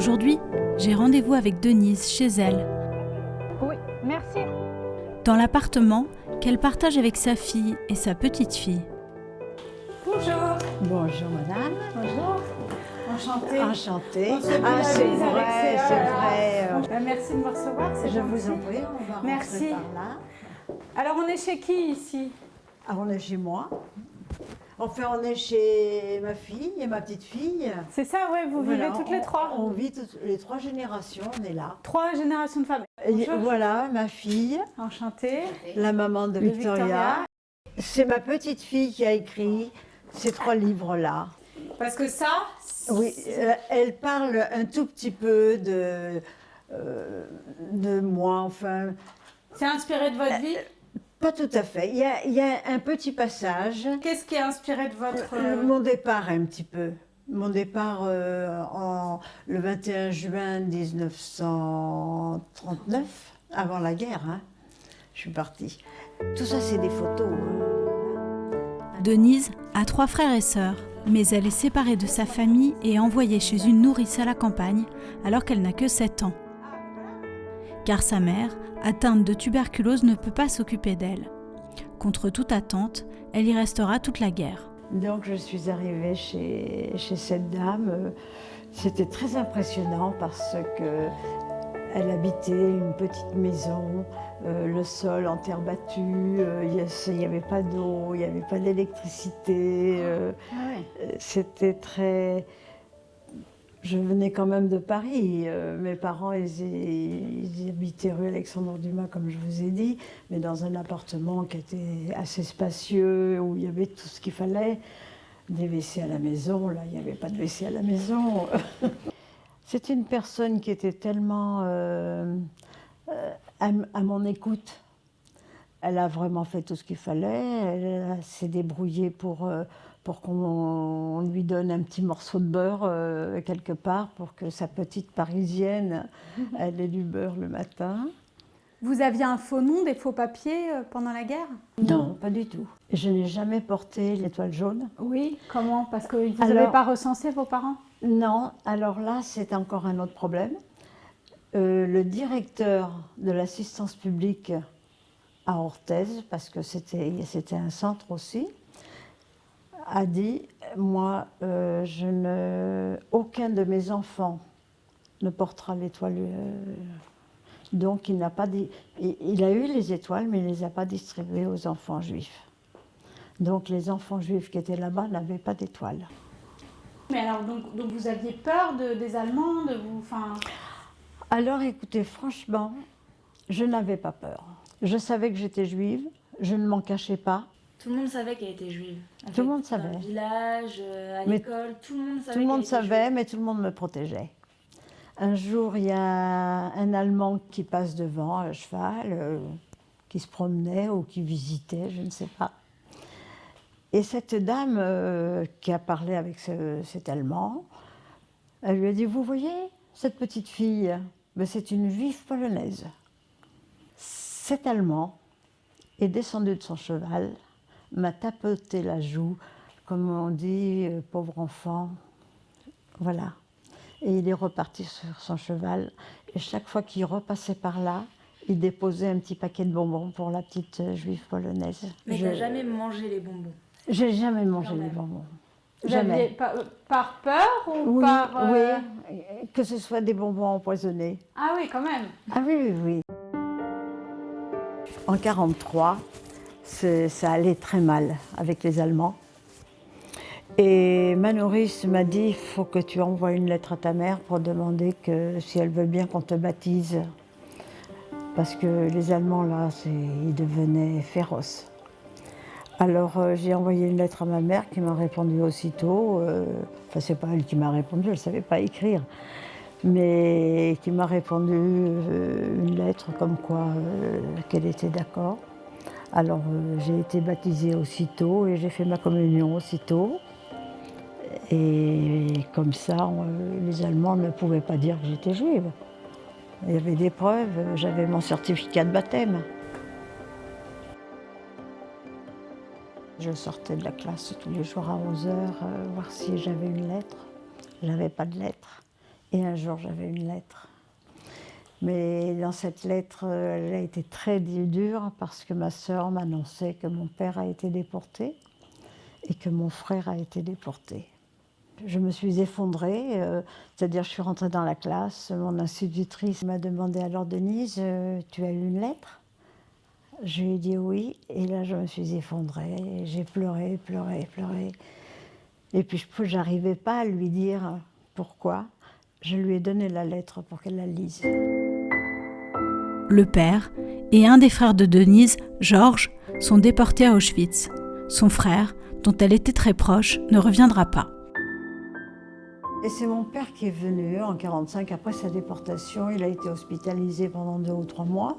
Aujourd'hui, j'ai rendez-vous avec Denise chez elle, Oui, merci. dans l'appartement qu'elle partage avec sa fille et sa petite-fille. Bonjour. Bonjour madame. Bonjour. Enchantée. Enchantée. On se fait Ah la c'est bise avec vrai, ces- c'est vrai. Merci de me recevoir, c'est Je gentil. vous en prie, on va Merci. rentrer par là. Alors on est chez qui ici? Ah, on est chez moi. Enfin, on est chez ma fille et ma petite fille. C'est ça, ouais, vous Voilà, vivez toutes les trois. On vit toutes les trois générations, on est là. 3 générations de femmes. Et Bonjour. voilà, ma fille, Enchantée. la maman de Victoria. C'est ma petite fille qui a écrit ces 3 livres-là. Parce que ça, Oui, elle parle un tout petit peu de moi, enfin, c'est inspiré de votre vie. pas tout à fait. Il y a un petit passage, Qu'est-ce qui est inspiré de votre... mon départ un petit peu. Mon départ le 21 juin 1939, avant la guerre, hein, je suis partie. Tout ça, c'est des photos. Denise a 3 frères et sœurs, mais elle est séparée de sa famille et envoyée chez une nourrice à la campagne alors qu'elle n'a que 7 ans. Car sa mère, atteinte de tuberculose, ne peut pas s'occuper d'elle. Contre toute attente, elle y restera toute la guerre. Donc je suis arrivée chez cette dame. C'était très impressionnant parce que elle habitait une petite maison, le sol en terre battue, il n'y avait pas d'eau, il n'y avait pas d'électricité. C'était très... Je venais quand même de Paris. Mes parents, ils habitaient rue Alexandre Dumas, comme je vous ai dit, mais dans un appartement qui était assez spacieux, où il y avait tout ce qu'il fallait. Des WC à la maison, là, il n'y avait pas de WC à la maison. C'est une personne qui était tellement à mon écoute. Elle a vraiment fait tout ce qu'il fallait. Elle s'est débrouillée pour qu'on lui donne un petit morceau de beurre quelque part pour que sa petite parisienne elle ait du beurre le matin. Vous aviez un faux nom, des faux papiers pendant la guerre? Non, pas du tout. Je n'ai jamais porté l'étoile jaune. Oui, comment? Parce que vous Alors- n'avez pas recensé vos parents? Non, alors là, c'est encore un autre problème. Le directeur de l'assistance publique à Orthez, parce que c'était un centre aussi, a dit, moi, aucun de mes enfants ne portera l'étoile. Donc il n'a pas il a eu les étoiles, mais il ne les a pas distribuées aux enfants juifs. Donc les enfants juifs qui étaient là-bas n'avaient pas d'étoile. Mais alors, donc vous aviez peur des Allemands, de vous... Enfin... Alors écoutez, franchement, je n'avais pas peur. Je savais que j'étais juive, je ne m'en cachais pas. Tout le monde savait qu'elle était juive. Tout le monde savait. Dans le village, à Mais l'école, tout le monde savait. Tout le monde qu'elle était savait, juive. mais tout le monde me protégeait. Un jour, il y a un Allemand qui passe devant à cheval, qui se promenait ou qui visitait, je ne sais pas. Et cette dame qui a parlé avec cet Allemand, elle lui a dit, vous voyez, cette petite fille, ben, c'est une juive polonaise. Cet Allemand est descendu de son cheval, m'a tapoté la joue, comme on dit, pauvre enfant, voilà. Et il est reparti sur son cheval, et chaque fois qu'il repassait par là, il déposait un petit paquet de bonbons pour la petite juive polonaise. Mais t'as jamais mangé les bonbons? J'ai jamais mangé Quand les même. bonbons. Vous aviez par peur ou Oui, par... oui, que ce soit des bonbons empoisonnés. Ah oui, quand même. Ah oui, oui, oui. En 1943, ça allait très mal avec les Allemands. Et ma nourrice m'a dit, il faut que tu envoies une lettre à ta mère pour demander si elle veut bien qu'on te baptise. Parce que les Allemands, là, ils devenaient féroces. Alors j'ai envoyé une lettre à ma mère qui m'a répondu aussitôt. Enfin, c'est pas elle qui m'a répondu, elle ne savait pas écrire. Mais qui m'a répondu une lettre comme quoi qu'elle était d'accord. Alors j'ai été baptisée aussitôt et j'ai fait ma communion aussitôt. Et comme ça, les Allemands ne pouvaient pas dire que j'étais juive. Il y avait des preuves, j'avais mon certificat de baptême. Je sortais de la classe tous les jours à 11h, voir si j'avais une lettre. Je n'avais pas de lettre. Et un jour, j'avais une lettre. Mais dans cette lettre, elle a été très dure parce que ma sœur m'annonçait que mon père a été déporté et que mon frère a été déporté. Je me suis effondrée, c'est-à-dire je suis rentrée dans la classe, mon institutrice m'a demandé alors Denise, tu as eu une lettre? Je lui ai dit oui, et là je me suis effondrée, et j'ai pleuré, pleuré, pleuré. Et puis je n'arrivais pas à lui dire pourquoi. Je lui ai donné la lettre pour qu'elle la lise. Le père et un des frères de Denise, Georges, sont déportés à Auschwitz. Son frère, dont elle était très proche, ne reviendra pas. Et c'est mon père qui est venu en 1945, après sa déportation. Il a été hospitalisé pendant 2 ou 3 mois.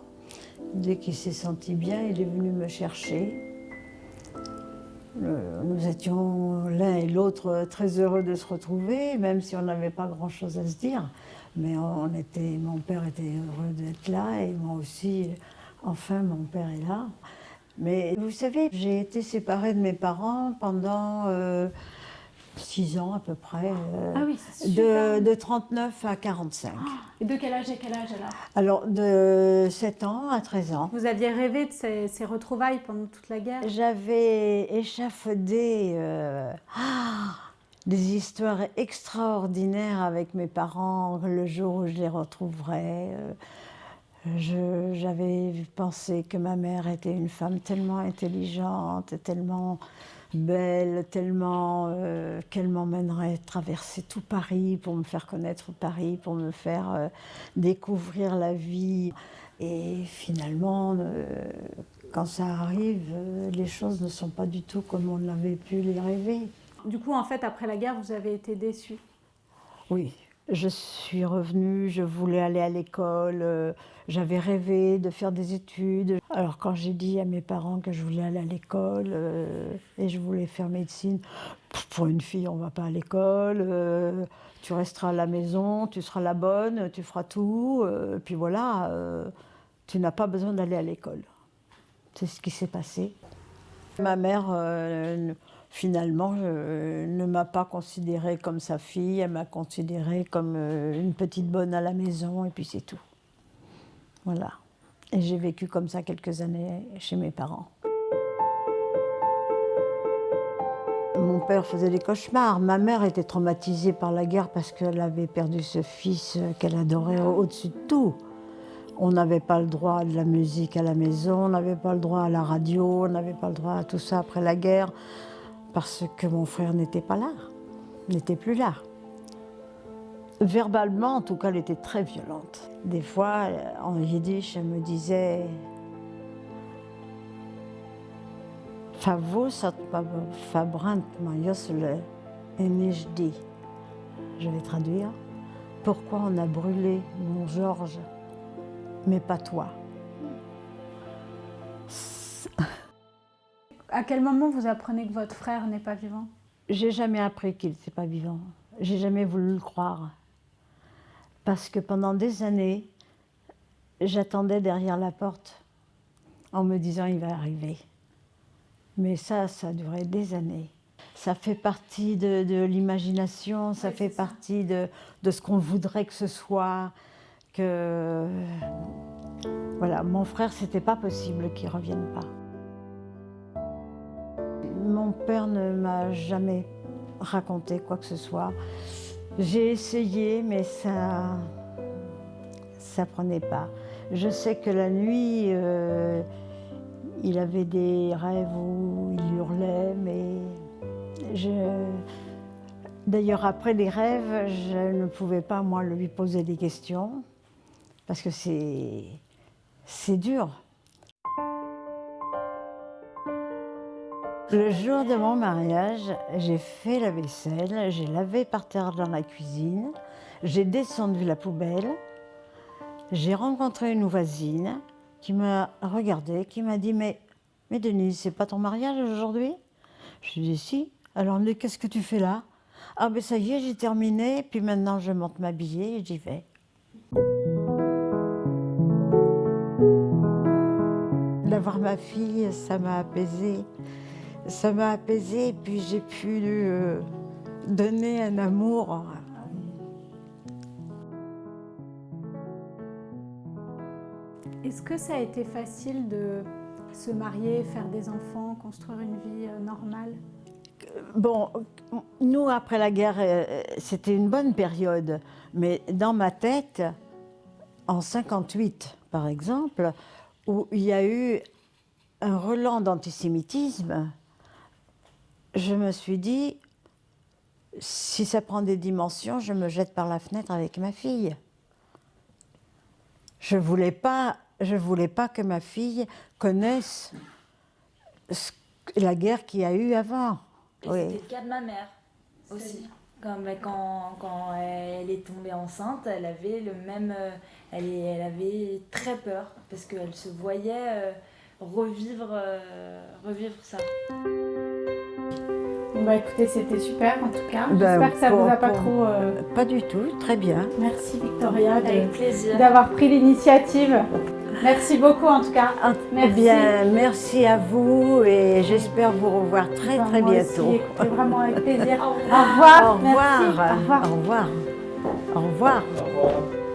Dès qu'il s'est senti bien, il est venu me chercher. Nous étions l'un et l'autre très heureux de se retrouver, même si on n'avait pas grand-chose à se dire. Mais mon père était heureux d'être là et moi aussi, enfin mon père est là. Mais vous savez, j'ai été séparée de mes parents pendant 6 ans à peu près, Ah oui, c'est super. de 39 à 45. Et de quel âge à quel âge alors? Alors de 7 ans à 13 ans. Vous aviez rêvé de ces retrouvailles pendant toute la guerre? J'avais échafaudé des histoires extraordinaires avec mes parents le jour où je les retrouverais. J'avais pensé que ma mère était une femme tellement intelligente, tellement belle, tellement qu'elle m'emmènerait traverser tout Paris pour me faire connaître Paris, pour me faire découvrir la vie. Et finalement, quand ça arrive, les choses ne sont pas du tout comme on avait pu les rêver. Du coup, en fait, après la guerre, vous avez été déçue. Oui, je suis revenue, je voulais aller à l'école, j'avais rêvé de faire des études. Alors quand j'ai dit à mes parents que je voulais aller à l'école et je voulais faire médecine, pour une fille, on ne va pas à l'école, tu resteras à la maison, tu seras la bonne, tu feras tout, puis voilà, tu n'as pas besoin d'aller à l'école. C'est ce qui s'est passé. Ma mère, finalement, ne m'a pas considérée comme sa fille, elle m'a considérée comme une petite bonne à la maison, et puis c'est tout. Voilà. Et j'ai vécu comme ça quelques années chez mes parents. Mon père faisait des cauchemars. Ma mère était traumatisée par la guerre parce qu'elle avait perdu ce fils qu'elle adorait au-dessus de tout. On n'avait pas le droit de la musique à la maison, on n'avait pas le droit à la radio, on n'avait pas le droit à tout ça après la guerre, parce que mon frère n'était pas là, n'était plus là. Verbalement, en tout cas, elle était très violente. Des fois, en yiddish, elle me disait « Favos hat verbrannt mein Jossele et nicht die ». Je vais traduire. « Pourquoi on a brûlé mon Georges, mais pas toi ?» À quel moment vous apprenez que votre frère n'est pas vivant? J'ai jamais appris qu'il n'était pas vivant. J'ai jamais voulu le croire. Parce que pendant des années, j'attendais derrière la porte en me disant il va arriver. Mais ça a duré des années. Ça fait partie de l'imagination, ça fait partie de ce qu'on voudrait que ce soit. Que voilà, mon frère, c'était pas possible qu'il revienne pas. Mon père ne m'a jamais raconté quoi que ce soit. J'ai essayé, mais ça prenait pas. Je sais que la nuit, il avait des rêves où il hurlait, mais d'ailleurs, après les rêves, je ne pouvais pas, moi, lui poser des questions, parce que c'est dur. Le jour de mon mariage, j'ai fait la vaisselle, j'ai lavé par terre dans la cuisine, j'ai descendu la poubelle, j'ai rencontré une voisine qui m'a regardée, qui m'a dit « Mais Denise, c'est pas ton mariage aujourd'hui ?» Je lui ai dit « Si. » Alors, mais qu'est-ce que tu fais là? Ah ben ça y est, j'ai terminé, puis maintenant je monte m'habiller et j'y vais. D'avoir ma fille, ça m'a apaisée. Ça m'a apaisée, et puis j'ai pu lui donner un amour Est-ce que ça a été facile de se marier, faire des enfants, construire une vie normale? Bon, nous, après la guerre, c'était une bonne période. Mais dans ma tête, en 58, par exemple, où il y a eu un relent d'antisémitisme, je me suis dit, si ça prend des dimensions, je me jette par la fenêtre avec ma fille. Je voulais pas que ma fille connaisse la guerre qu'il y a eu avant. Et Oui. c'était le cas de ma mère aussi. Quand elle est tombée enceinte, elle avait le même, elle avait très peur parce qu'elle se voyait revivre ça. Bon, bah écoutez, c'était super en tout cas. Ben, J'espère que ça vous a pas pour- trop... Pas du tout, très bien. Merci Victoria Avec plaisir. d'avoir pris l'initiative. Merci beaucoup en tout cas. Eh bien, merci à vous et j'espère vous revoir très Enfin, très moi bientôt. aussi, écoutez, vraiment avec plaisir. Au Au revoir. revoir. Au revoir. Merci. Au revoir. Au revoir. Au revoir. Au revoir.